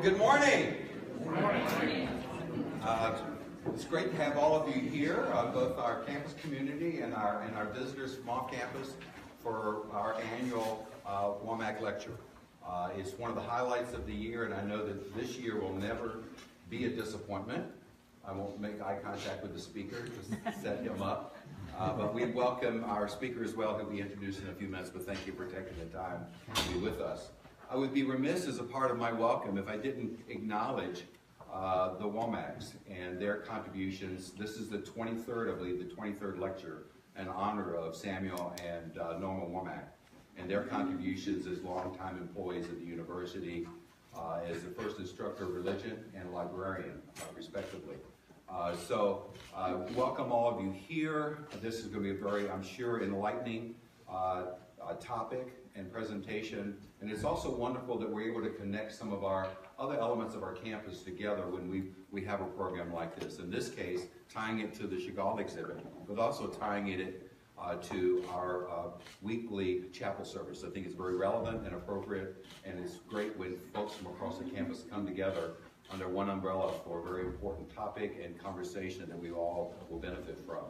Good morning. Good morning. It's great to have all of you here, both our campus community and our visitors from off campus for our annual Womack Lecture. It's one of the highlights of the year, and I know that this year will never be a disappointment. I won't make eye contact with the speaker, just set him up. But we welcome our speaker as well, who'll be introduced in a few minutes, but thank you for taking the time to be with us. I would be remiss as a part of my welcome if I didn't acknowledge the Womacks and their contributions. This is the 23rd, I believe, the 23rd lecture in honor of Samuel and Norma Womack, and their contributions as longtime employees of the university, as the first instructor of religion and librarian, respectively. Welcome all of you here. This is going to be a very, I'm sure, enlightening topic and presentation, and it's also wonderful that we're able to connect some of our other elements of our campus together when we have a program like this. In this case, tying it to the Chagall exhibit, but also tying it to our weekly chapel service. I think it's very relevant and appropriate, and it's great when folks from across the campus come together under one umbrella for a very important topic and conversation that we all will benefit from.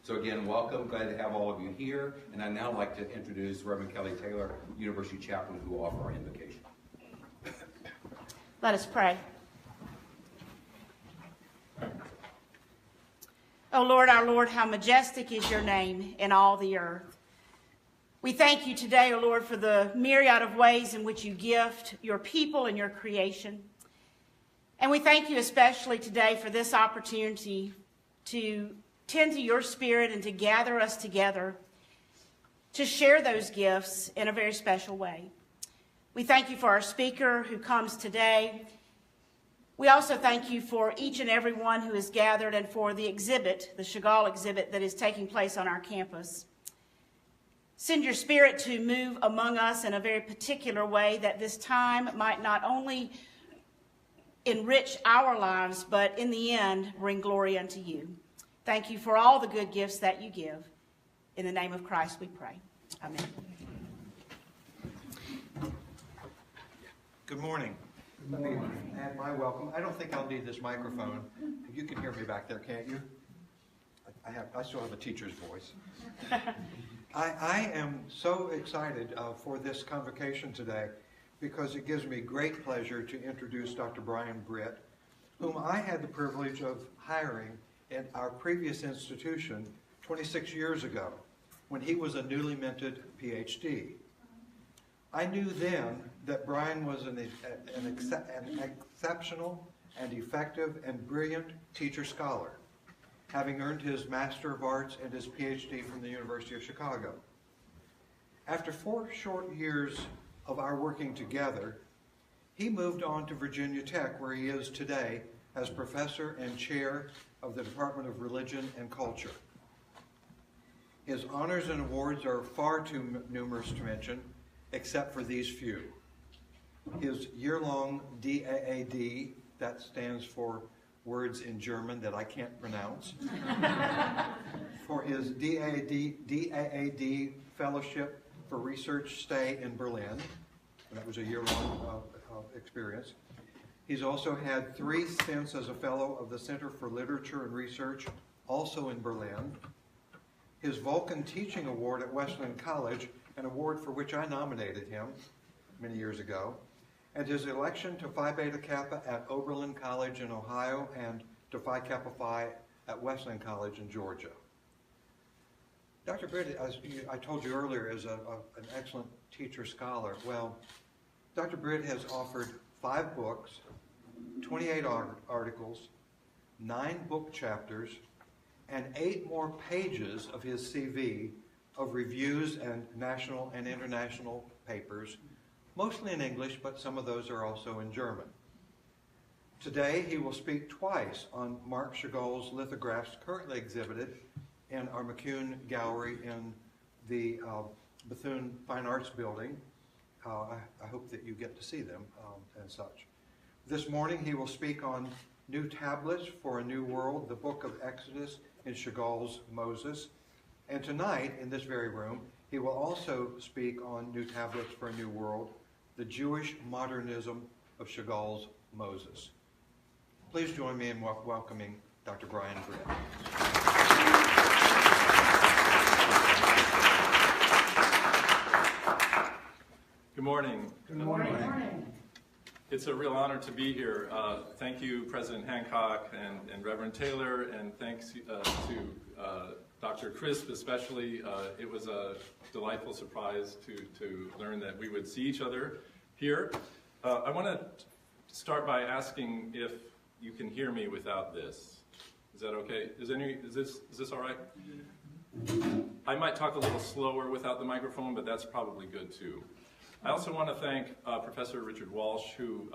So again, welcome. Glad to have all of you here. And I'd now like to introduce Reverend Kelly Taylor, University Chaplain, who will offer our invocation. Let us pray. O Lord, our Lord, how majestic is your name in all the earth. We thank you today, O Lord, for the myriad of ways in which you gift your people and your creation. And we thank you especially today for this opportunity to tend to your spirit and to gather us together to share those gifts in a very special way. We thank you for our speaker who comes today. We also thank you for each and every one who is gathered and for the exhibit, the Chagall exhibit that is taking place on our campus. Send your spirit to move among us in a very particular way, that this time might not only enrich our lives, but in the end, bring glory unto you. Thank you for all the good gifts that you give. In the name of Christ we pray. Amen. Good morning. Good morning. Let me add my welcome. I don't think I'll need this microphone. You can hear me back there, can't you? I still have a teacher's voice. I am so excited for this convocation today because it gives me great pleasure to introduce Dr. Britt, whom I had the privilege of hiring in our previous institution 26 years ago when he was a newly minted PhD. I knew then that Brian was an exceptional and effective and brilliant teacher-scholar, having earned his Master of Arts and his PhD from the University of Chicago. After 4 short years of our working together, he moved on to Virigina Tech, where he is today as professor and chair of the Department of Religion and Culture. His honors and awards are far too numerous to mention, except for these few. His year-long DAAD, that stands for words in German that I can't pronounce, for his DAAD Fellowship for Research stay in Berlin, and that was a year-long experience. He's also had 3 stints as a fellow of the Center for Literature and Research, also in Berlin. His Vulcan Teaching Award at Wesleyan College, an award for which I nominated him many years ago, and his election to Phi Beta Kappa at Oberlin College in Ohio and to Phi Kappa Phi at Wesleyan College in Georgia. Dr. Britt, as I told you earlier, is an excellent teacher-scholar. Well, Dr. Britt has offered 5 books, 28 articles, 9 book chapters, and 8 more pages of his CV of reviews and national and international papers, mostly in English, but some of those are also in German. Today, he will speak twice on Marc Chagall's lithographs currently exhibited in our McCune Gallery in the Bethune Fine Arts Building. I hope that you get to see them and such. This morning, he will speak on New Tablets for a New World, the Book of Exodus in Chagall's Moses. And tonight, in this very room, he will also speak on New Tablets for a New World, the Jewish Modernism of Chagall's Moses. Please join me in welcoming Dr. Brian Britt. Good morning. Good morning. It's a real honor to be here. Thank you, President Hancock and Reverend Taylor, and thanks to Dr. Crisp especially. It was a delightful surprise to learn that we would see each other here. I want to start by asking if you can hear me without this. Is that okay? Is this all right? I might talk a little slower without the microphone, but that's probably good too. I also want to thank Professor Richard Walsh, who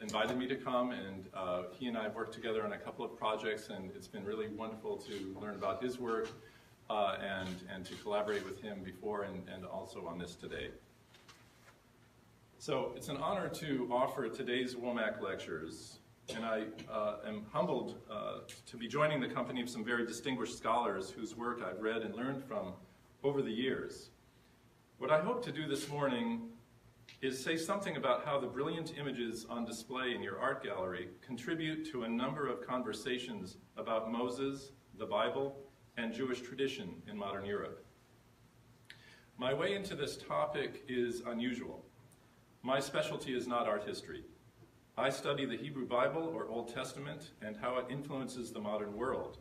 invited me to come, and he and I have worked together on a couple of projects, and it's been really wonderful to learn about his work and to collaborate with him before and also on this today. So it's an honor to offer today's Womack Lectures, and I am humbled to be joining the company of some very distinguished scholars whose work I've read and learned from over the years. What I hope to do this morning is say something about how the brilliant images on display in your art gallery contribute to a number of conversations about Moses, the Bible, and Jewish tradition in modern Europe. My way into this topic is unusual. My specialty is not art history. I study the Hebrew Bible or Old Testament and how it influences the modern world.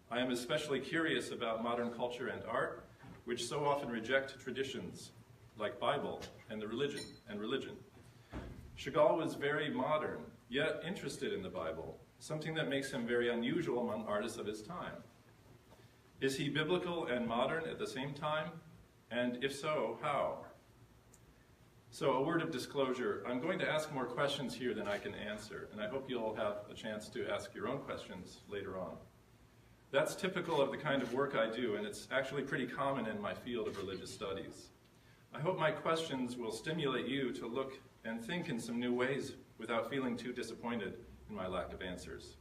I am especially curious about modern culture and art, which so often reject traditions like Bible and religion. Chagall was very modern, yet interested in the Bible, something that makes him very unusual among artists of his time. Is he biblical and modern at the same time? And if so, how? So a word of disclosure, I'm going to ask more questions here than I can answer, and I hope you'll have a chance to ask your own questions later on. That's typical of the kind of work I do, and it's actually pretty common in my field of religious studies. I hope my questions will stimulate you to look and think in some new ways without feeling too disappointed in my lack of answers.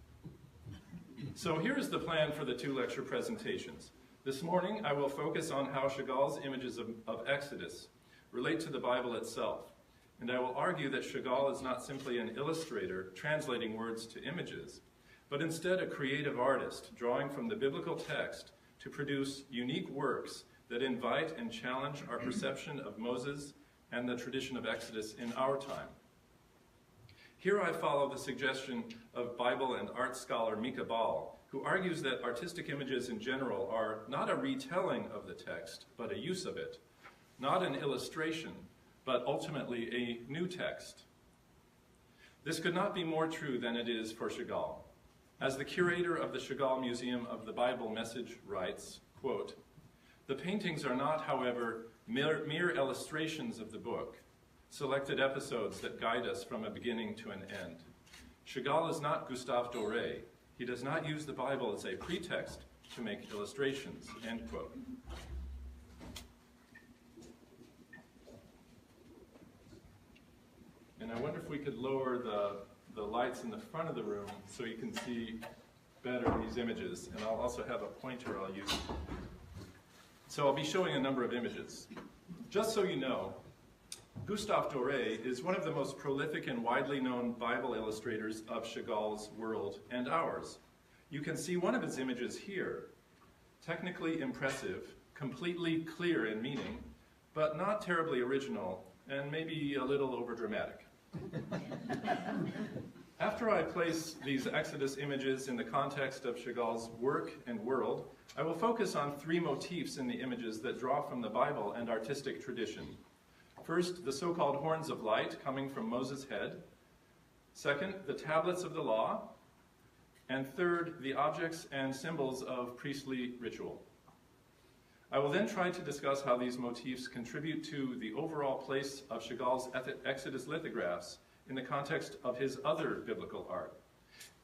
So here is the plan for the two lecture presentations. This morning, I will focus on how Chagall's images of Exodus relate to the Bible itself, and I will argue that Chagall is not simply an illustrator translating words to images, but instead a creative artist drawing from the biblical text to produce unique works that invite and challenge our perception of Moses and the tradition of Exodus in our time. Here I follow the suggestion of Bible and art scholar Mika Ball, who argues that artistic images in general are not a retelling of the text, but a use of it, not an illustration, but ultimately a new text. This could not be more true than it is for Chagall. As the curator of the Chagall Museum of the Bible Message writes, quote, "The paintings are not, however, mere illustrations of the book, selected episodes that guide us from a beginning to an end. Chagall is not Gustave Doré. He does not use the Bible as a pretext to make illustrations," end quote. And I wonder if we could lower the lights in the front of the room so you can see better these images. And I'll also have a pointer I'll use. So I'll be showing a number of images. Just so you know, Gustave Doré is one of the most prolific and widely known Bible illustrators of Chagall's world and ours. You can see one of his images here. Technically impressive, completely clear in meaning, but not terribly original, and maybe a little overdramatic. After I place these Exodus images in the context of Chagall's work and world, I will focus on three motifs in the images that draw from the Bible and artistic tradition. First, the so-called horns of light coming from Moses' head. Second, the tablets of the law. And third, the objects and symbols of priestly ritual. I will then try to discuss how these motifs contribute to the overall place of Chagall's Exodus lithographs in the context of his other biblical art.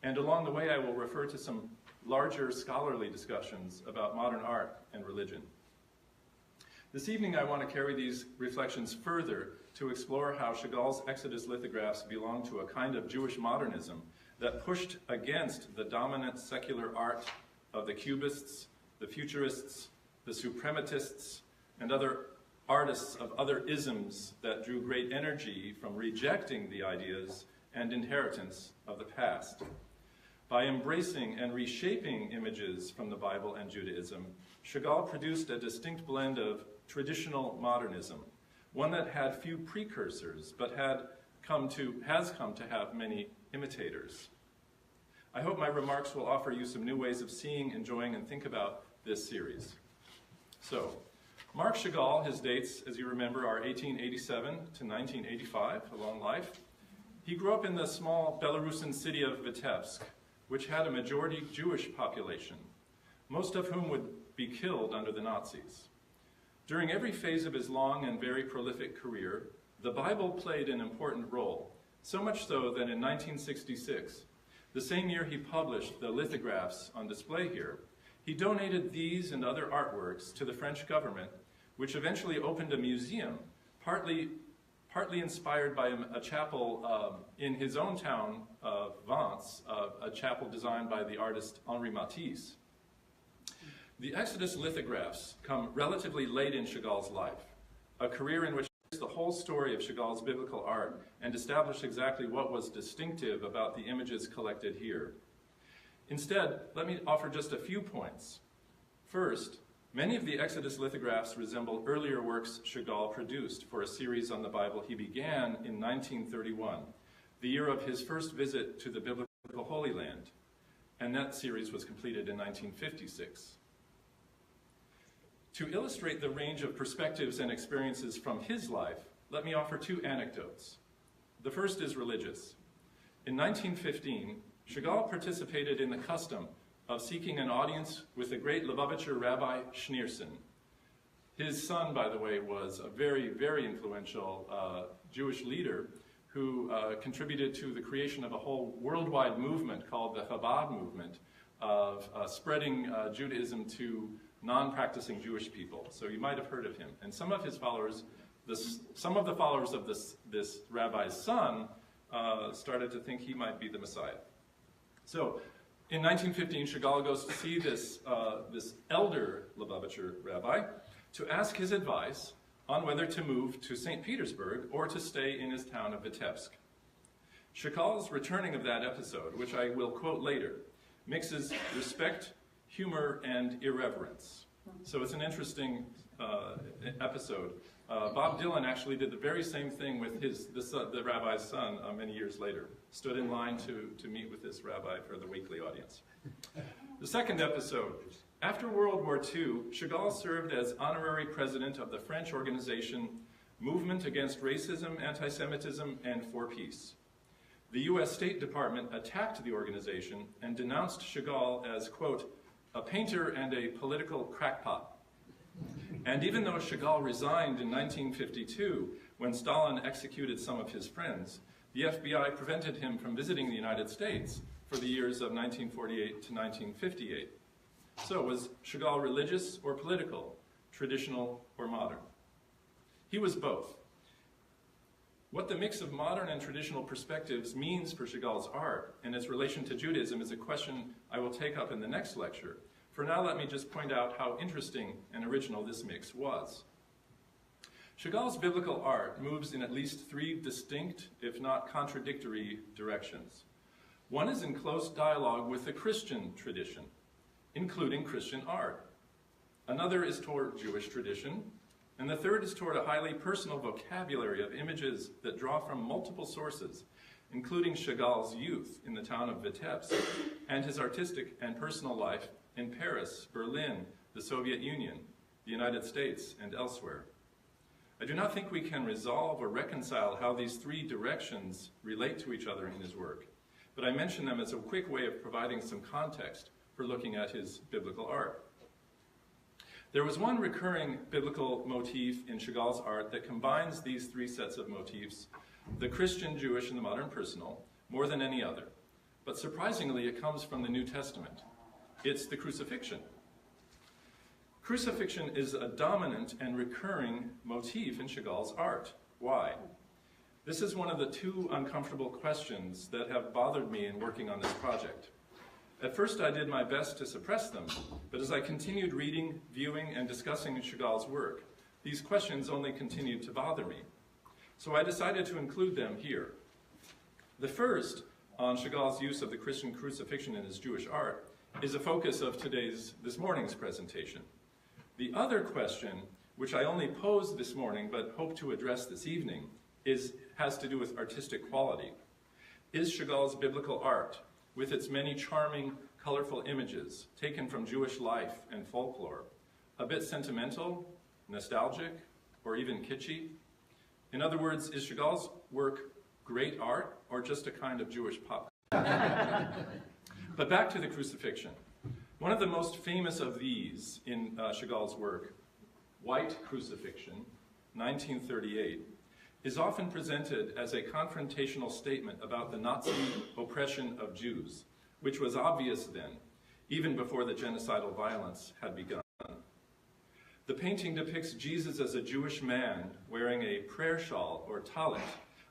And along the way, I will refer to some larger scholarly discussions about modern art and religion. This evening, I want to carry these reflections further to explore how Chagall's Exodus lithographs belong to a kind of Jewish modernism that pushed against the dominant secular art of the Cubists, the Futurists, the Suprematists, and other artists of other isms that drew great energy from rejecting the ideas and inheritance of the past. By embracing and reshaping images from the Bible and Judaism, Chagall produced a distinct blend of traditional modernism, one that had few precursors, but has come to have many imitators. I hope my remarks will offer you some new ways of seeing, enjoying, and think about this series. So, Marc Chagall, his dates, as you remember, are 1887 to 1985, a long life. He grew up in the small Belarusian city of Vitebsk, which had a majority Jewish population, most of whom would be killed under the Nazis. During every phase of his long and very prolific career, the Bible played an important role, so much so that in 1966, the same year he published the lithographs on display here, he donated these and other artworks to the French government, which eventually opened a museum, partly inspired by a chapel in his own town of Vence, a chapel designed by the artist Henri Matisse. The Exodus lithographs come relatively late in Chagall's life, a career in which the whole story of Chagall's biblical art and establish exactly what was distinctive about the images collected here. Instead, let me offer just a few points. First, many of the Exodus lithographs resemble earlier works Chagall produced for a series on the Bible he began in 1931, the year of his first visit to the biblical Holy Land, and that series was completed in 1956. To illustrate the range of perspectives and experiences from his life, let me offer two anecdotes. The first is religious. In 1915, Chagall participated in the custom of seeking an audience with the great Lubavitcher Rabbi Schneerson. His son, by the way, was a very, very influential Jewish leader who contributed to the creation of a whole worldwide movement called the Chabad movement of spreading Judaism to non-practicing Jewish people. So you might have heard of him. And some of his followers, some of the followers of this rabbi's son started to think he might be the Messiah. So in 1915, Chagall goes to see this elder Lubavitcher rabbi to ask his advice on whether to move to St. Petersburg or to stay in his town of Vitebsk. Chagall's returning of that episode, which I will quote later, mixes respect, humor, and irreverence. So it's an interesting episode. Bob Dylan actually did the very same thing with the rabbi's son many years later. Stood in line to meet with this rabbi for the weekly audience. The second episode. After World War II, Chagall served as honorary president of the French organization Movement Against Racism, Anti-Semitism, and for Peace. The U.S. State Department attacked the organization and denounced Chagall as, quote, a painter and a political crackpot. And even though Chagall resigned in 1952 when Stalin executed some of his friends, the FBI prevented him from visiting the United States for the years of 1948 to 1958. So was Chagall religious or political, traditional or modern? He was both. What the mix of modern and traditional perspectives means for Chagall's art and its relation to Judaism is a question I will take up in the next lecture. For now, let me just point out how interesting and original this mix was. Chagall's biblical art moves in at least three distinct, if not contradictory, directions. One is in close dialogue with the Christian tradition, including Christian art. Another is toward Jewish tradition, and the third is toward a highly personal vocabulary of images that draw from multiple sources, including Chagall's youth in the town of Vitebsk and his artistic and personal life in Paris, Berlin, the Soviet Union, the United States, and elsewhere. I do not think we can resolve or reconcile how these three directions relate to each other in his work, but I mention them as a quick way of providing some context for looking at his biblical art. There was one recurring biblical motif in Chagall's art that combines these three sets of motifs, the Christian, Jewish, and the modern personal, more than any other. But surprisingly, it comes from the New Testament. It's the crucifixion. Crucifixion is a dominant and recurring motif in Chagall's art. Why? This is one of the two uncomfortable questions that have bothered me in working on this project. At first, I did my best to suppress them, but as I continued reading, viewing, and discussing Chagall's work, these questions only continued to bother me. So I decided to include them here. The first, on Chagall's use of the Christian crucifixion in his Jewish art, is a focus of this morning's presentation. The other question, which I only posed this morning but hope to address this evening, has to do with artistic quality. Is Chagall's biblical art, with its many charming, colorful images taken from Jewish life and folklore, a bit sentimental, nostalgic, or even kitschy? In other words, is Chagall's work great art or just a kind of Jewish pop? But back to the crucifixion. One of the most famous of these in Chagall's work, White Crucifixion, 1938, is often presented as a confrontational statement about the Nazi oppression of Jews, which was obvious then, even before the genocidal violence had begun. The painting depicts Jesus as a Jewish man wearing a prayer shawl or talit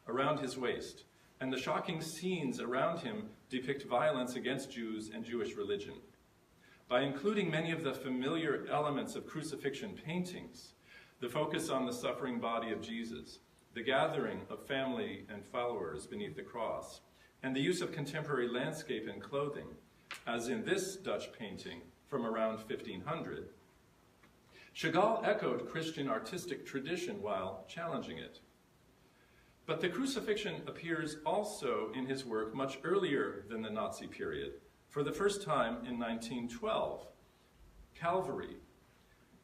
around his waist, and the shocking scenes around him depict violence against Jews and Jewish religion. By including many of the familiar elements of crucifixion paintings, the focus on the suffering body of Jesus, the gathering of family and followers beneath the cross, and the use of contemporary landscape and clothing, as in this Dutch painting from around 1500, Chagall echoed Christian artistic tradition while challenging it. But the crucifixion appears also in his work much earlier than the Nazi period, for the first time in 1912, Calvary,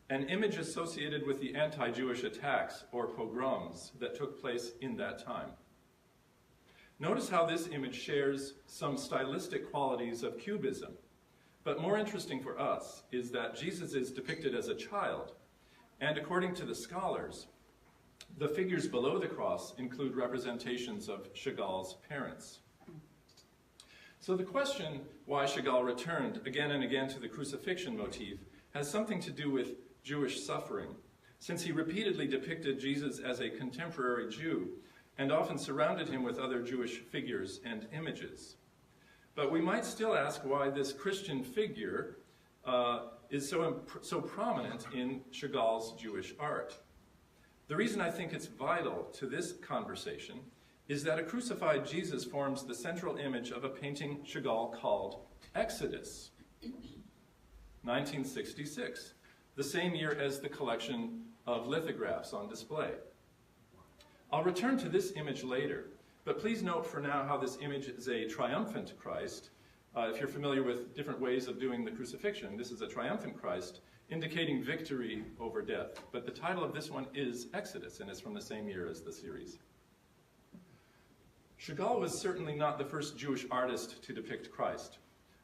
an image associated with the anti-Jewish attacks or pogroms that took place in that time. Notice how this image shares some stylistic qualities of Cubism, but more interesting for us is that Jesus is depicted as a child, and according to the scholars, the figures below the cross include representations of Chagall's parents. So the question why Chagall returned again and again to the crucifixion motif has something to do with Jewish suffering, since he repeatedly depicted Jesus as a contemporary Jew and often surrounded him with other Jewish figures and images. But we might still ask why this Christian figure is so prominent in Chagall's Jewish art. The reason I think it's vital to this conversation is that a crucified Jesus forms the central image of a painting Chagall called Exodus, 1966, the same year as the collection of lithographs on display. I'll return to this image later, but please note for now how this image is a triumphant Christ. If you're familiar with different ways of doing the crucifixion, this is a triumphant Christ indicating victory over death. But the title of this one is Exodus, and it's from the same year as the series. Chagall was certainly not the first Jewish artist to depict Christ.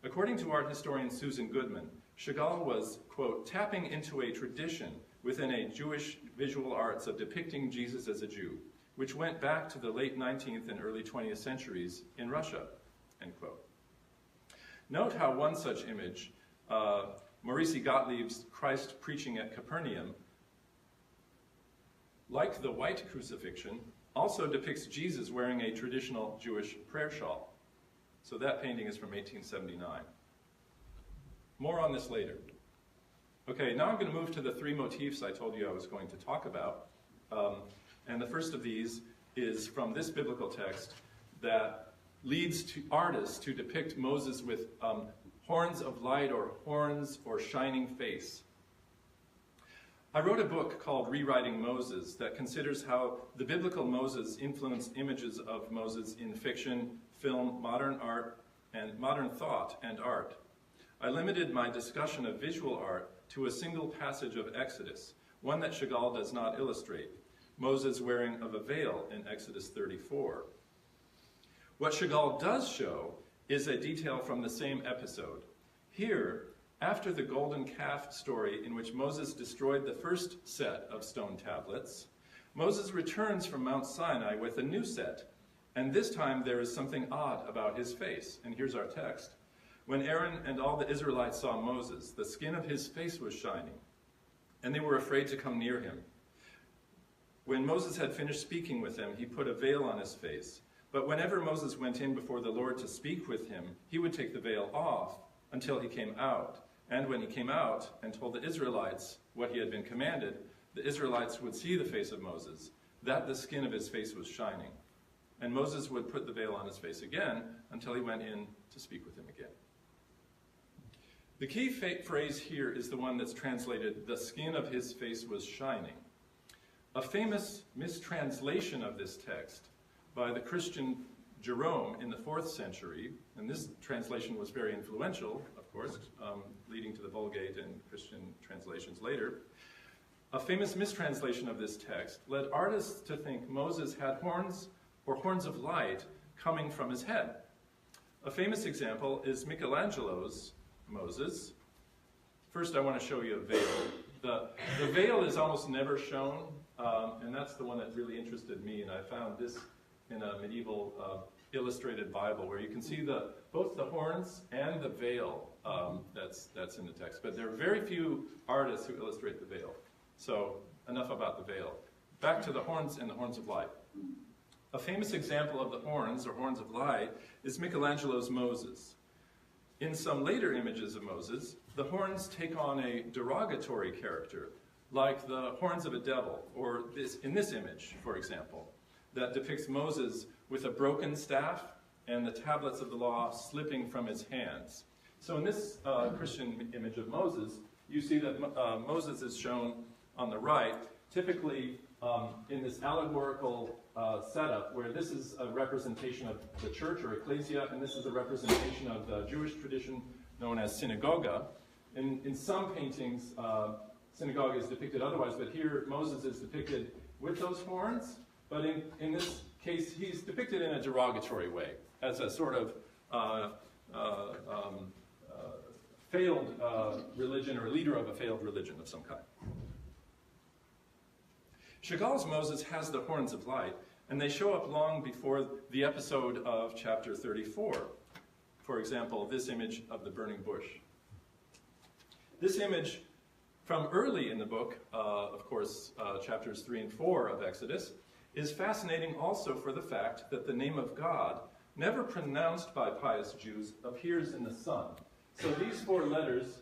According to art historian Susan Goodman, Chagall was, quote, tapping into a tradition within a Jewish visual arts of depicting Jesus as a Jew, which went back to the late 19th and early 20th centuries in Russia, end quote. Note how one such image, Maurice Gottlieb's Christ Preaching at Capernaum, like the White Crucifixion, also depicts Jesus wearing a traditional Jewish prayer shawl. So that painting is from 1879. More on this later. Okay, now I'm going to move to the three motifs I told you I was going to talk about. And the first of these is from this biblical text that leads to artists to depict Moses with horns of light or horns or shining face. I wrote a book called Rewriting Moses that considers how the biblical Moses influenced images of Moses in fiction, film, modern art, and modern thought and art. I limited my discussion of visual art to a single passage of Exodus, one that Chagall does not illustrate, Moses wearing of a veil in Exodus 34. What Chagall does show is a detail from the same episode. Here, after the golden calf story in which Moses destroyed the first set of stone tablets, Moses returns from Mount Sinai with a new set, and this time there is something odd about his face. And here's our text. When Aaron and all the Israelites saw Moses, the skin of his face was shining, and they were afraid to come near him. When Moses had finished speaking with them, he put a veil on his face. But whenever Moses went in before the Lord to speak with him, he would take the veil off until he came out. And when he came out and told the Israelites what he had been commanded, the Israelites would see the face of Moses, that the skin of his face was shining. And Moses would put the veil on his face again until he went in to speak with him again. The key phrase here is the one that's translated, the skin of his face was shining. A famous mistranslation of this text by the Christian Jerome in the 4th century, and this translation was very influential, of course, leading to the Vulgate and Christian translations later. A famous mistranslation of this text led artists to think Moses had horns or horns of light coming from his head. A famous example is Michelangelo's Moses. First, I want to show you a veil. The veil is almost never shown, and that's the one that really interested me, and I found this in a medieval illustrated Bible where you can see both the horns and the veil that's in the text. But there are very few artists who illustrate the veil. So enough about the veil. Back to the horns and the horns of light. A famous example of the horns or horns of light is Michelangelo's Moses. In some later images of Moses, the horns take on a derogatory character, like the horns of a devil, or in this image, for example, that depicts Moses with a broken staff and the tablets of the law slipping from his hands. So in this Christian image of Moses, you see that Moses is shown on the right, typically in this allegorical setup, where this is a representation of the church or ecclesia, and this is a representation of the Jewish tradition known as synagoga. In some paintings, synagogue is depicted otherwise, but here Moses is depicted with those horns, but in this case, he's depicted in a derogatory way, as a sort of failed religion, or leader of a failed religion of some kind. Chagall's Moses has the horns of light, and they show up long before the episode of chapter 34. For example, this image of the burning bush. This image from early in the book, of course, chapters 3 and 4 of Exodus, is fascinating also for the fact that the name of God, never pronounced by pious Jews, appears in the sun. So these 4 letters,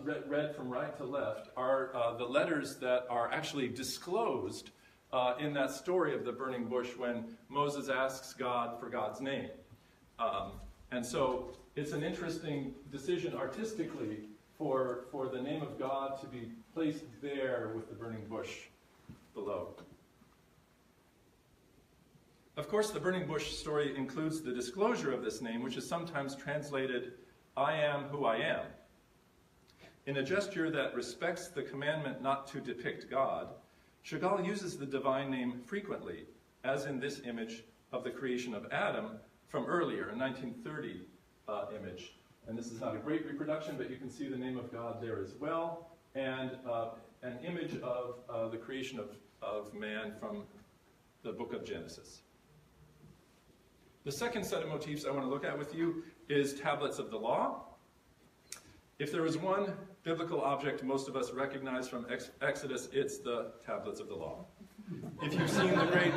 read from right to left, are the letters that are actually disclosed in that story of the burning bush when Moses asks God for God's name. And so it's an interesting decision artistically for the name of God to be placed there with the burning bush below. Of course, the burning bush story includes the disclosure of this name, which is sometimes translated, I am who I am. In a gesture that respects the commandment not to depict God, Chagall uses the divine name frequently, as in this image of the creation of Adam from earlier, a 1930 image. And this is not a great reproduction, but you can see the name of God there as well, and an image of the creation of man from the book of Genesis. The second set of motifs I want to look at with you is tablets of the law. If there is one biblical object most of us recognize from Exodus, it's the tablets of the law. If you've seen the great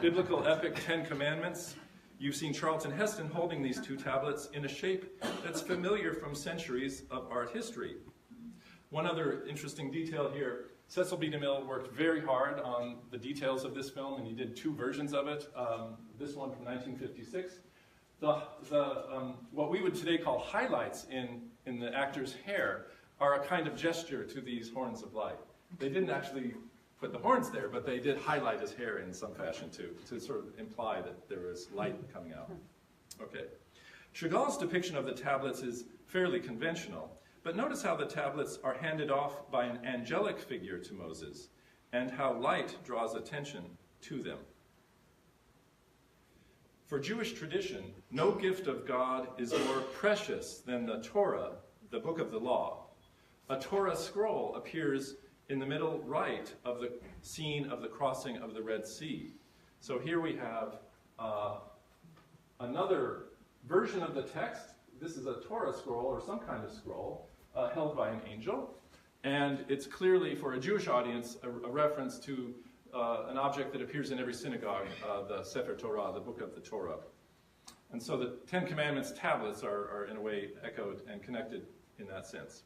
biblical epic 10 Commandments, you've seen Charlton Heston holding these 2 tablets in a shape that's familiar from centuries of art history. One other interesting detail here, Cecil B. DeMille worked very hard on the details of this film, and he did 2 versions of it. This one from 1956. What we would today call highlights in the actor's hair are a kind of gesture to these horns of light. They didn't actually put the horns there, but they did highlight his hair in some fashion to sort of imply that there was light coming out. Okay. Chagall's depiction of the tablets is fairly conventional, but notice how the tablets are handed off by an angelic figure to Moses, and how light draws attention to them. For Jewish tradition, no gift of God is more precious than the Torah, the book of the law. A Torah scroll appears in the middle right of the scene of the crossing of the Red Sea. So here we have another version of the text. This is a Torah scroll, or some kind of scroll, held by an angel. And it's clearly, for a Jewish audience, a reference to an object that appears in every synagogue, the Sefer Torah, the book of the Torah. And so the 10 Commandments tablets are in a way echoed and connected in that sense.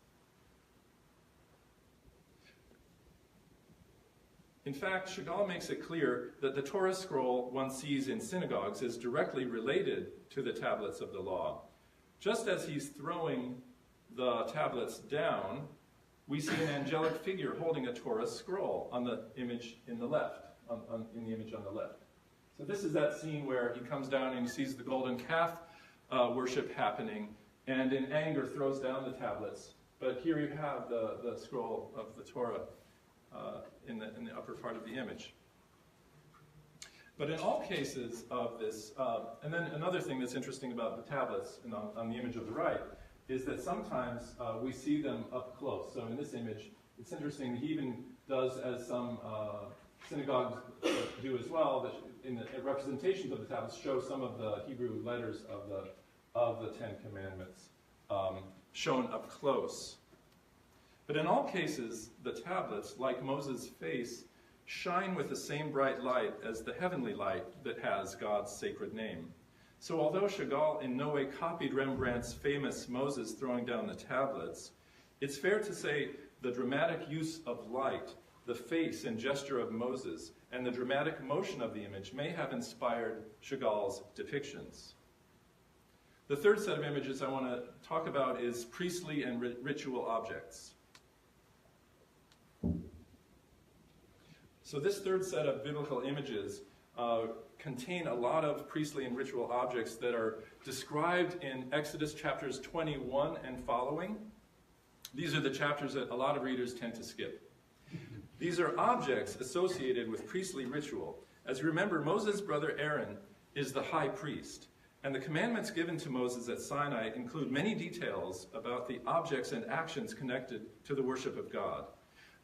In fact, Chagall makes it clear that the Torah scroll one sees in synagogues is directly related to the tablets of the law. Just as he's throwing the tablets down, we see an angelic figure holding a Torah scroll on the image in the left, in the image on the left. So this is that scene where he comes down and he sees the golden calf worship happening, and in anger throws down the tablets. But here you have the scroll of the Torah in the upper part of the image. But in all cases of this, and then another thing that's interesting about the tablets and on the image of the right is that sometimes we see them up close. So in this image, it's interesting, he even does, as some synagogues do as well, that in the representations of the tablets show some of the Hebrew letters of the Ten Commandments shown up close. But in all cases, the tablets, like Moses' face, shine with the same bright light as the heavenly light that has God's sacred name. So although Chagall in no way copied Rembrandt's famous Moses throwing down the tablets, it's fair to say the dramatic use of light, the face and gesture of Moses, and the dramatic motion of the image may have inspired Chagall's depictions. The third set of images I want to talk about is priestly and ritual objects. So this third set of biblical images contain a lot of priestly and ritual objects that are described in Exodus chapters 21 and following. These are the chapters that a lot of readers tend to skip. These are objects associated with priestly ritual. As you remember, Moses' brother Aaron is the high priest, and the commandments given to Moses at Sinai include many details about the objects and actions connected to the worship of God.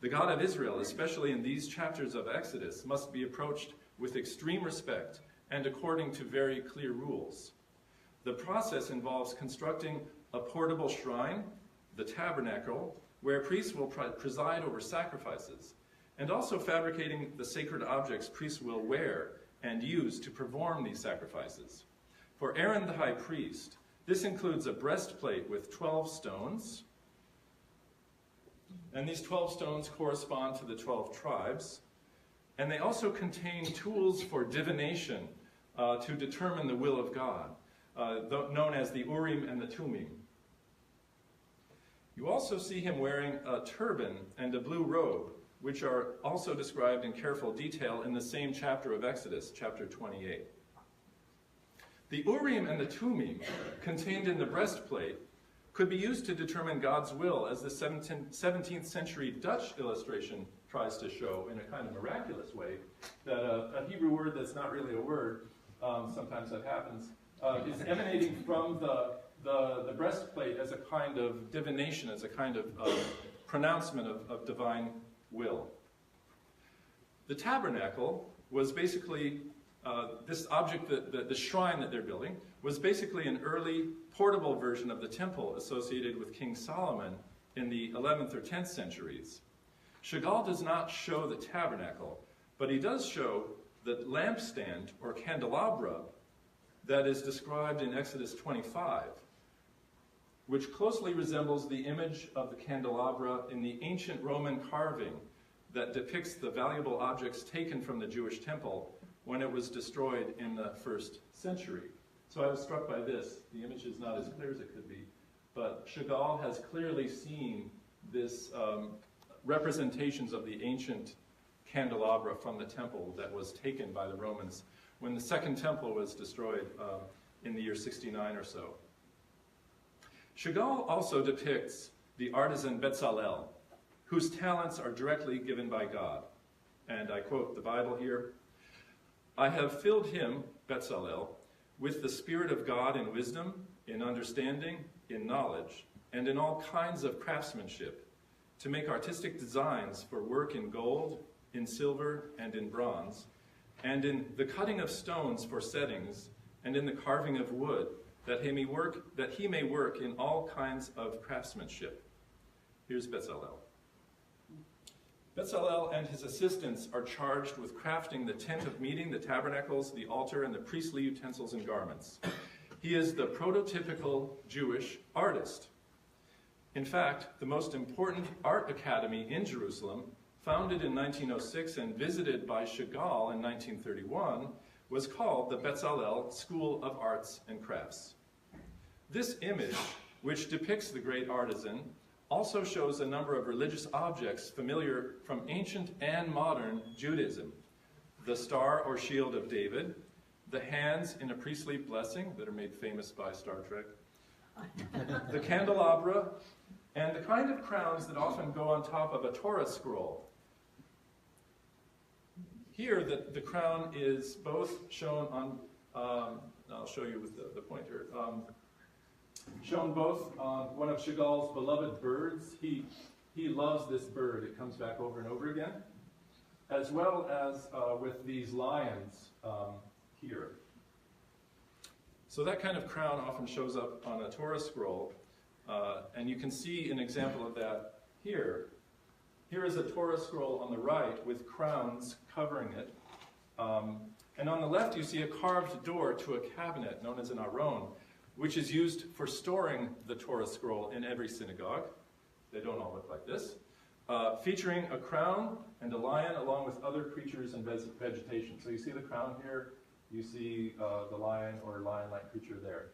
The God of Israel, especially in these chapters of Exodus, must be approached with extreme respect and according to very clear rules. The process involves constructing a portable shrine, the tabernacle, where priests will preside over sacrifices, and also fabricating the sacred objects priests will wear and use to perform these sacrifices. For Aaron the high priest, this includes a breastplate with 12 stones, and these 12 stones correspond to the 12 tribes. And they also contain tools for divination to determine the will of God, known as the Urim and the Thummim. You also see him wearing a turban and a blue robe, which are also described in careful detail in the same chapter of Exodus, chapter 28. The Urim and the Thummim, contained in the breastplate, could be used to determine God's will, as the 17th century Dutch illustration tries to show in a kind of miraculous way, that a Hebrew word that's not really a word, sometimes that happens, is emanating from the breastplate as a kind of divination, as a kind of pronouncement of divine will. The tabernacle was basically, this object, the shrine that they're building, was basically an early portable version of the temple associated with King Solomon in the 11th or 10th centuries. Chagall does not show the tabernacle, but he does show the lampstand or candelabra that is described in Exodus 25, which closely resembles the image of the candelabra in the ancient Roman carving that depicts the valuable objects taken from the Jewish temple when it was destroyed in the 1st century. So I was struck by this. The image is not as clear as it could be, but Chagall has clearly seen this representations of the ancient candelabra from the temple that was taken by the Romans when the Second Temple was destroyed in the year 69 or so. Chagall also depicts the artisan Bezalel, whose talents are directly given by God. And I quote the Bible here, "I have filled him, Bezalel, with the Spirit of God in wisdom, in understanding, in knowledge, and in all kinds of craftsmanship, to make artistic designs for work in gold, in silver, and in bronze, and in the cutting of stones for settings, and in the carving of wood, that he may work in all kinds of craftsmanship." Here's Bezalel. Bezalel and his assistants are charged with crafting the tent of meeting, the tabernacles, the altar, and the priestly utensils and garments. He is the prototypical Jewish artist. In fact, the most important art academy in Jerusalem founded in 1906 and visited by Chagall in 1931, was called the Bezalel School of Arts and Crafts. This image, which depicts the great artisan, also shows a number of religious objects familiar from ancient and modern Judaism. The star or shield of David, the hands in a priestly blessing that are made famous by Star Trek, the candelabra, and the kind of crowns that often go on top of a Torah scroll. Here, the crown is both shown on, I'll show you with the pointer, shown both on one of Chagall's beloved birds. He loves this bird. It comes back over and over again, as well as with these lions here. So that kind of crown often shows up on a Torah scroll, and you can see an example of that here. Here is a Torah scroll on the right with crowns covering it. And on the left you see a carved door to a cabinet known as an aron, which is used for storing the Torah scroll in every synagogue. They don't all look like this. Featuring a crown and a lion along with other creatures and vegetation. So you see the crown here, you see the lion or lion-like creature there.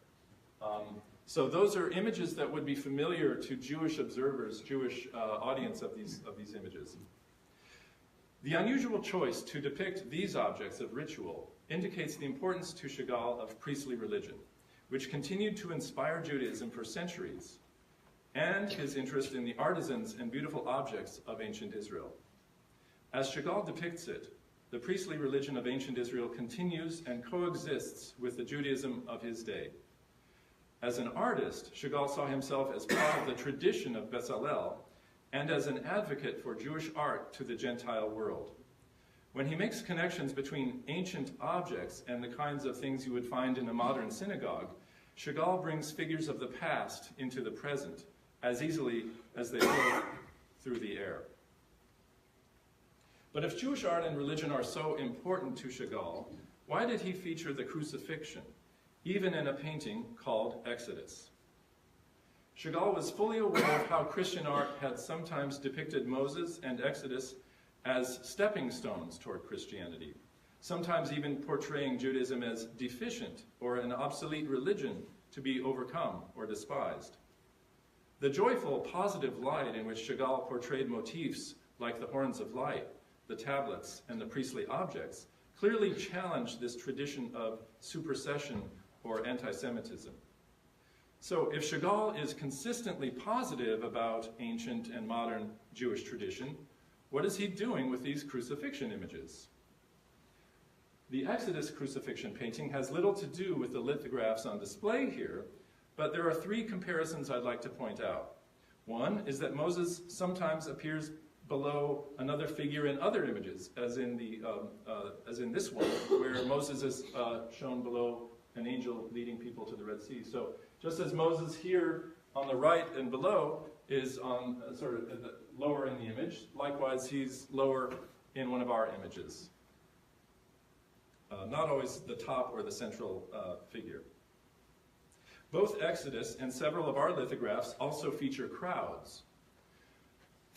So those are images that would be familiar to Jewish observers, Jewish audience of these images. The unusual choice to depict these objects of ritual indicates the importance to Chagall of priestly religion, which continued to inspire Judaism for centuries, and his interest in the artisans and beautiful objects of ancient Israel. As Chagall depicts it, the priestly religion of ancient Israel continues and coexists with the Judaism of his day. As an artist, Chagall saw himself as part of the tradition of Bezalel and as an advocate for Jewish art to the Gentile world. When he makes connections between ancient objects and the kinds of things you would find in a modern synagogue, Chagall brings figures of the past into the present as easily as they float through the air. But if Jewish art and religion are so important to Chagall, why did he feature the crucifixion, even in a painting called Exodus? Chagall was fully aware of how Christian art had sometimes depicted Moses and Exodus as stepping stones toward Christianity, sometimes even portraying Judaism as deficient or an obsolete religion to be overcome or despised. The joyful, positive light in which Chagall portrayed motifs like the horns of light, the tablets, and the priestly objects clearly challenged this tradition of supersession or anti-Semitism. So if Chagall is consistently positive about ancient and modern Jewish tradition, what is he doing with these crucifixion images? The Exodus crucifixion painting has little to do with the lithographs on display here, but there are three comparisons I'd like to point out. One is that Moses sometimes appears below another figure in other images, as in this one, where Moses is shown below an angel leading people to the Red Sea. So just as Moses here on the right and below is on sort of lower in the image, likewise he's lower in one of our images. Not always the top or the central figure. Both Exodus and several of our lithographs also feature crowds.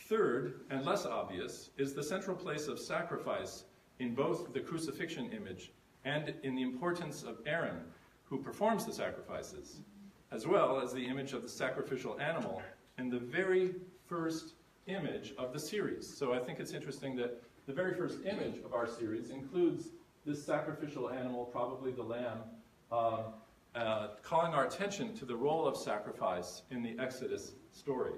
Third, and less obvious, is the central place of sacrifice in both the crucifixion image and in the importance of Aaron, who performs the sacrifices, as well as the image of the sacrificial animal in the very first image of the series. So I think it's interesting that the very first image of our series includes this sacrificial animal, probably the lamb, calling our attention to the role of sacrifice in the Exodus story.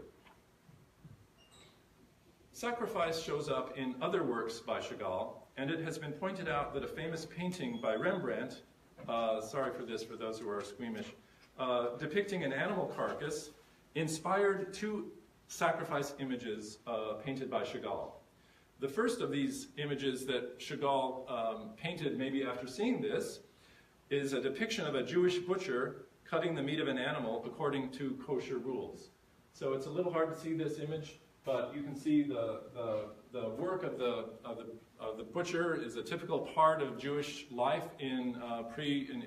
Sacrifice shows up in other works by Chagall, and it has been pointed out that a famous painting by Rembrandt, sorry for this for those who are squeamish, depicting an animal carcass, inspired two sacrifice images painted by Chagall. The first of these images that Chagall painted maybe after seeing this is a depiction of a Jewish butcher cutting the meat of an animal according to kosher rules. So it's a little hard to see this image, but you can see the work of the butcher is a typical part of Jewish life in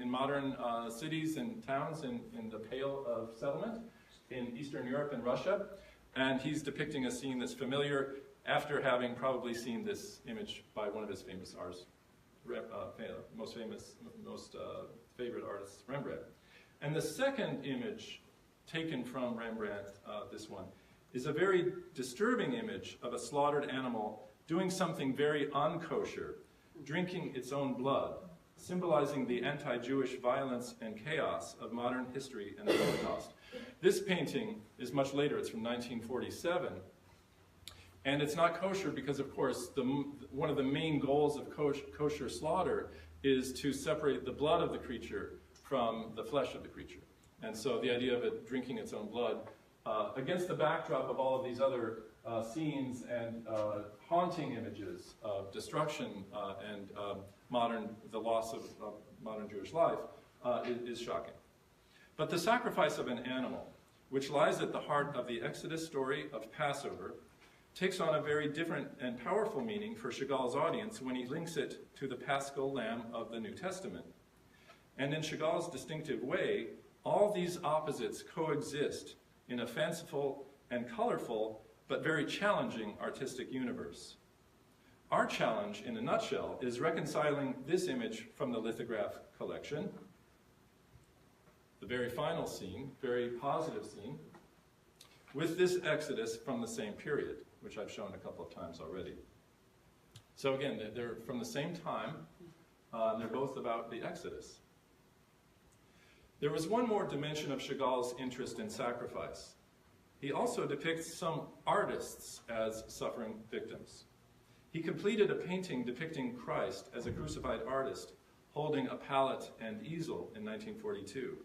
modern cities and towns in the Pale of Settlement in Eastern Europe and Russia. And he's depicting a scene that's familiar after having probably seen this image by one of his famous artists, most favorite artists, Rembrandt. And the second image taken from Rembrandt, this one, is a very disturbing image of a slaughtered animal doing something very unkosher, drinking its own blood, symbolizing the anti-Jewish violence and chaos of modern history and the Holocaust. This painting is much later, it's from 1947, and it's not kosher because, of course, one of the main goals of kosher slaughter is to separate the blood of the creature from the flesh of the creature. And so the idea of it drinking its own blood, against the backdrop of all of these other scenes and haunting images of destruction and the loss of modern Jewish life, is shocking. But the sacrifice of an animal, which lies at the heart of the Exodus story of Passover, takes on a very different and powerful meaning for Chagall's audience when he links it to the Paschal Lamb of the New Testament. And in Chagall's distinctive way, all these opposites coexist in a fanciful and colorful, but very challenging artistic universe. Our challenge, in a nutshell, is reconciling this image from the lithograph collection, the very final scene, very positive scene, with this Exodus from the same period, which I've shown a couple of times already. So again, they're from the same time, they're both about the Exodus. There was one more dimension of Chagall's interest in sacrifice. He also depicts some artists as suffering victims. He completed a painting depicting Christ as a crucified artist holding a pallet and easel in 1942.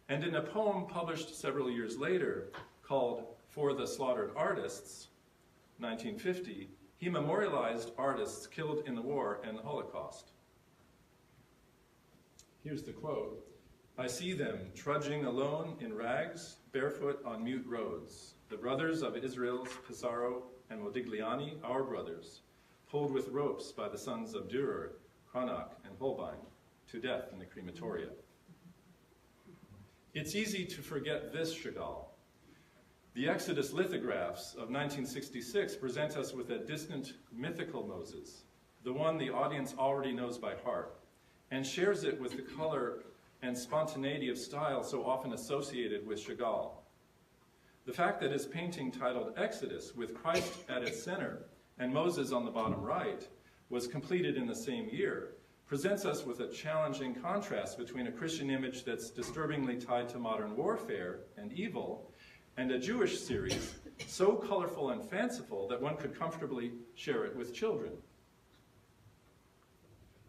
And in a poem published several years later called For the Slaughtered Artists, 1950, he memorialized artists killed in the war and the Holocaust. Here's the quote. I see them trudging alone in rags, barefoot on mute roads, the brothers of Israel's Pissarro and Modigliani, our brothers, pulled with ropes by the sons of Dürer, Cranach, and Holbein, to death in the crematoria. It's easy to forget this Chagall. The Exodus lithographs of 1966 present us with a distant mythical Moses, the one the audience already knows by heart, and shares it with the color and spontaneity of style so often associated with Chagall. The fact that his painting titled Exodus, with Christ at its center and Moses on the bottom right, was completed in the same year, presents us with a challenging contrast between a Christian image that's disturbingly tied to modern warfare and evil, and a Jewish series so colorful and fanciful that one could comfortably share it with children.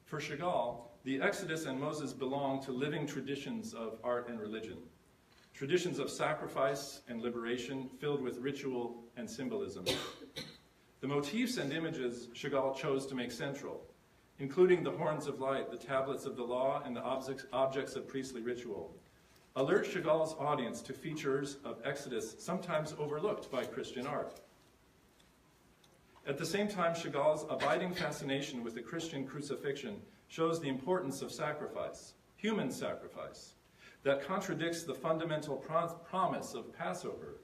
For Chagall, the Exodus and Moses belong to living traditions of art and religion, traditions of sacrifice and liberation filled with ritual and symbolism. The motifs and images Chagall chose to make central, including the horns of light, the tablets of the law, and the objects of priestly ritual, alert Chagall's audience to features of Exodus sometimes overlooked by Christian art. At the same time, Chagall's abiding fascination with the Christian crucifixion shows the importance of sacrifice, human sacrifice, that contradicts the fundamental promise of Passover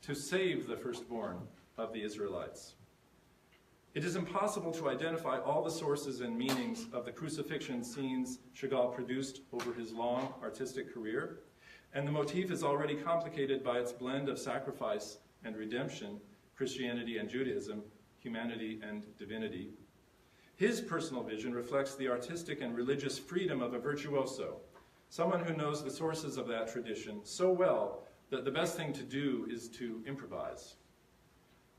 to save the firstborn of the Israelites. It is impossible to identify all the sources and meanings of the crucifixion scenes Chagall produced over his long artistic career, and the motif is already complicated by its blend of sacrifice and redemption, Christianity and Judaism, humanity and divinity. His personal vision reflects the artistic and religious freedom of a virtuoso, someone who knows the sources of that tradition so well that the best thing to do is to improvise.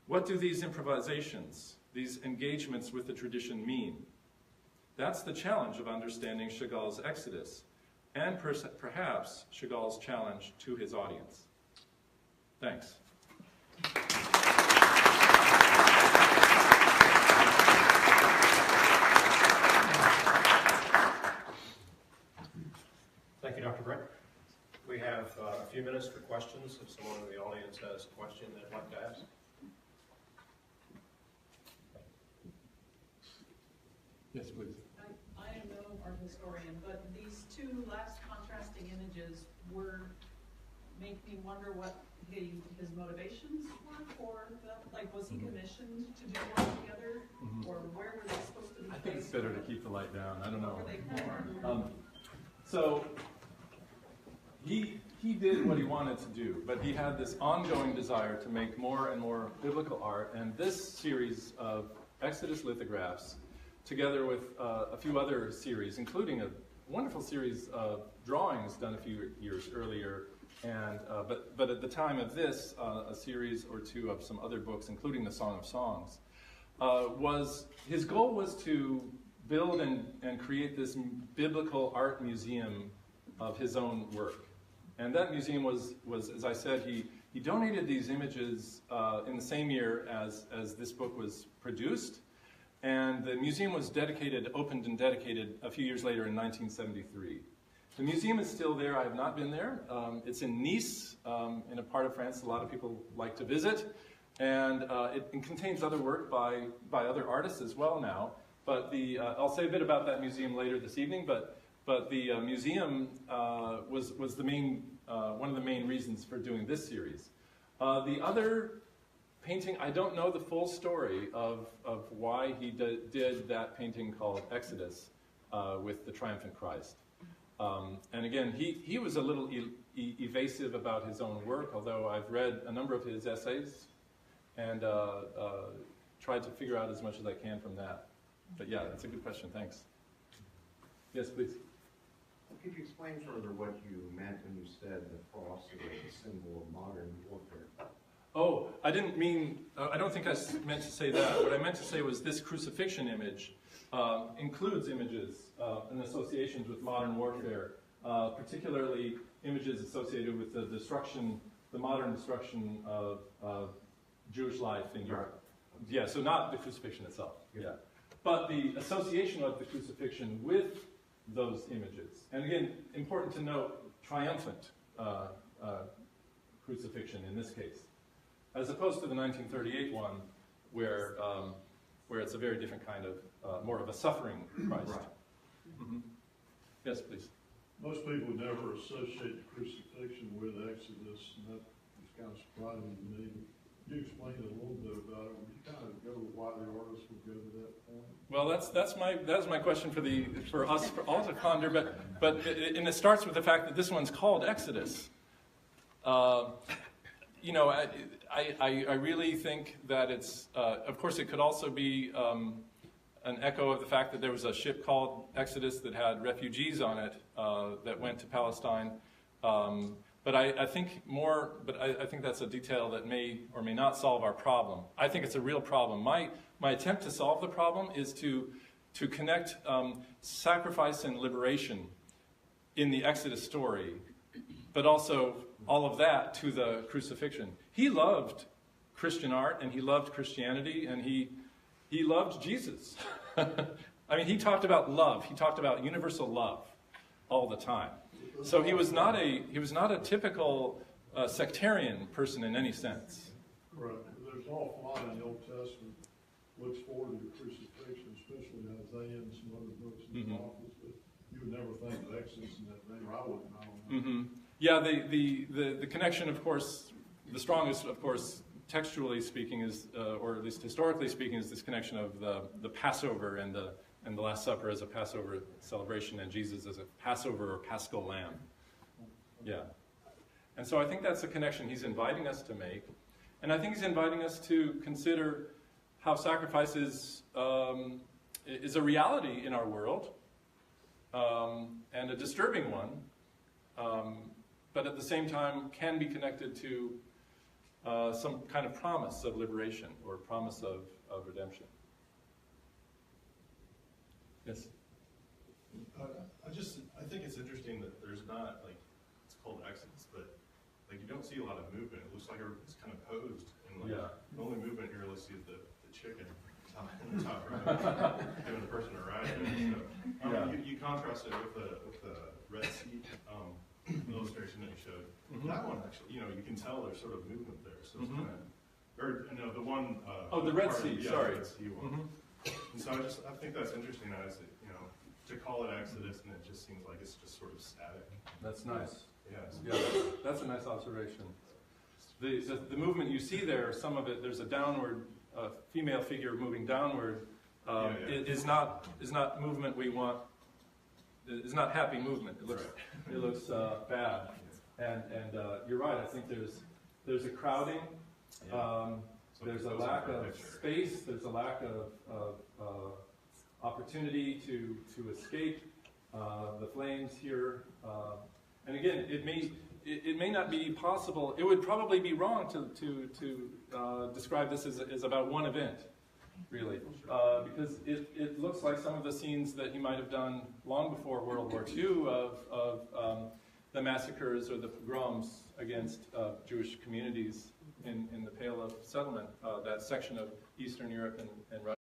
What do these improvisations, these engagements with the tradition mean? That's the challenge of understanding Chagall's Exodus, and perhaps Chagall's challenge to his audience. Thanks. Thank you, Dr. Britt. We have a few minutes for questions if someone in the audience has a question they'd like to ask. Yes, please. I am no art historian, but these two last contrasting images were make me wonder what his motivations were for them. Like, was he commissioned to do work together, or where were they supposed to be? I think it's better to keep the light down. I don't know. Were they for? So he did what he wanted to do, but he had this ongoing desire to make more and more biblical art, and this series of Exodus lithographs, together with a few other series, including a wonderful series of drawings done a few years earlier, and but at the time of this, a series or two of some other books, including the Song of Songs, his goal was to build and create this biblical art museum of his own work. And that museum was as I said, he donated these images in the same year as this book was produced. And the museum was opened and dedicated a few years later in 1973. The museum is still there. I have not been there. It's in Nice, in a part of France a lot of people like to visit. And it contains other work by other artists as well now. But I'll say a bit about that museum later this evening. But the museum was the main one of the main reasons for doing this series. The other painting, I don't know the full story of why he did that painting called Exodus with the Triumphant Christ. And again, he was a little evasive about his own work, although I've read a number of his essays and tried to figure out as much as I can from that. But yeah, that's a good question. Thanks. Yes, please. Could you explain further what you meant when you said the cross is a symbol of modern warfare? Oh, I didn't mean, I don't think I meant to say that. What I meant to say was this crucifixion image includes images and associations with modern warfare, particularly images associated with the modern destruction of Jewish life in Europe. Yeah, so not the crucifixion itself. Yeah. But the association of the crucifixion with those images. And again, important to note, triumphant crucifixion in this case, as opposed to the 1938 one, where it's a very different kind of, more of a suffering Christ. Right. Mm-hmm. Yes, please. Most people never associate the crucifixion with Exodus, and that is kind of surprising to me. Could you explain a little bit about it? Would you kind of go why the artist would go to that point? Well, that's my question for all to ponder. But it starts with the fact that this one's called Exodus. You know, I really think that it's, of course, it could also be an echo of the fact that there was a ship called Exodus that had refugees on it that went to Palestine. But I think that's a detail that may or may not solve our problem. I think it's a real problem. My attempt to solve the problem is to connect sacrifice and liberation in the Exodus story, but also all of that to the crucifixion. He loved Christian art, and he loved Christianity, and he loved Jesus. I mean, he talked about love. He talked about universal love all the time. So he was not a typical sectarian person in any sense. Right. There's an awful lot in the Old Testament looks forward to the crucifixion, especially Isaiah and some other books and prophets. But you would never think of Exodus in that vein, or I wouldn't. I don't know. Mm-hmm. Yeah, the connection, of course, the strongest, of course, textually speaking, is, or at least historically speaking, is this connection of the Passover and the Last Supper as a Passover celebration, and Jesus as a Passover or Paschal Lamb. Yeah. And so I think that's a connection he's inviting us to make. And I think he's inviting us to consider how sacrifice is a reality in our world, and a disturbing one, but at the same time can be connected to some kind of promise of liberation or promise of redemption. Yes? I think it's interesting that there's not, like, it's called Exodus, but like you don't see a lot of movement. It looks like it's kind of posed, and like the only movement here, let's see, is the chicken in the top right, giving the person a ride. So, you contrast it with the Red Sea illustration that you showed. That one actually, you can tell there's sort of movement there. So it's kind of, or the one. The Red Sea. Sorry. The Red Sea one. And so I think that's interesting as to call it Exodus, and it just seems like it's just sort of static. That's nice. Yes. Yeah, that's a nice observation. The movement you see there, some of it, there's a downward, female figure moving downward, is not movement we want. It's not happy movement. It looks bad. And you're right. I think there's a crowding. There's a lack of space. There's a lack of opportunity to escape the flames here. And again, it may not be possible. It would probably be wrong to describe this as about one event, really, because it looks like some of the scenes that you might have done long before World War II of the massacres or the pogroms against Jewish communities in the Pale of Settlement, that section of Eastern Europe and Russia.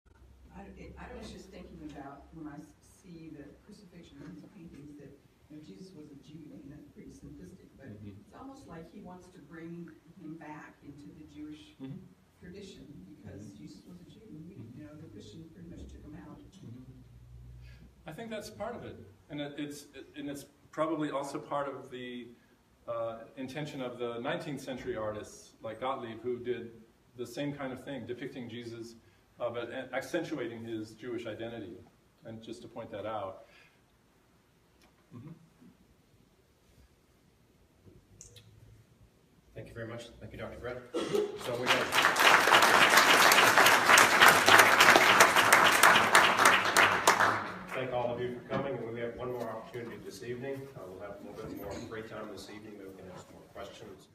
I was just thinking about when I see the crucifixion in these paintings that Jesus was a Jew, and that's pretty simplistic, but it's almost like he wants to bring him back into the Jewish tradition because Jesus was a Jew, and the Christians pretty much took him out. I think that's part of it, and it's probably also part of the intention of the 19th century artists like Gottlieb, who did the same kind of thing, depicting Jesus, but accentuating his Jewish identity. And just to point that out. Thank you very much. Thank you, Dr. Britt. So we have... Thank all of you for coming, and we have one more opportunity this evening. We'll have a little bit more free time this evening that we can ask more questions.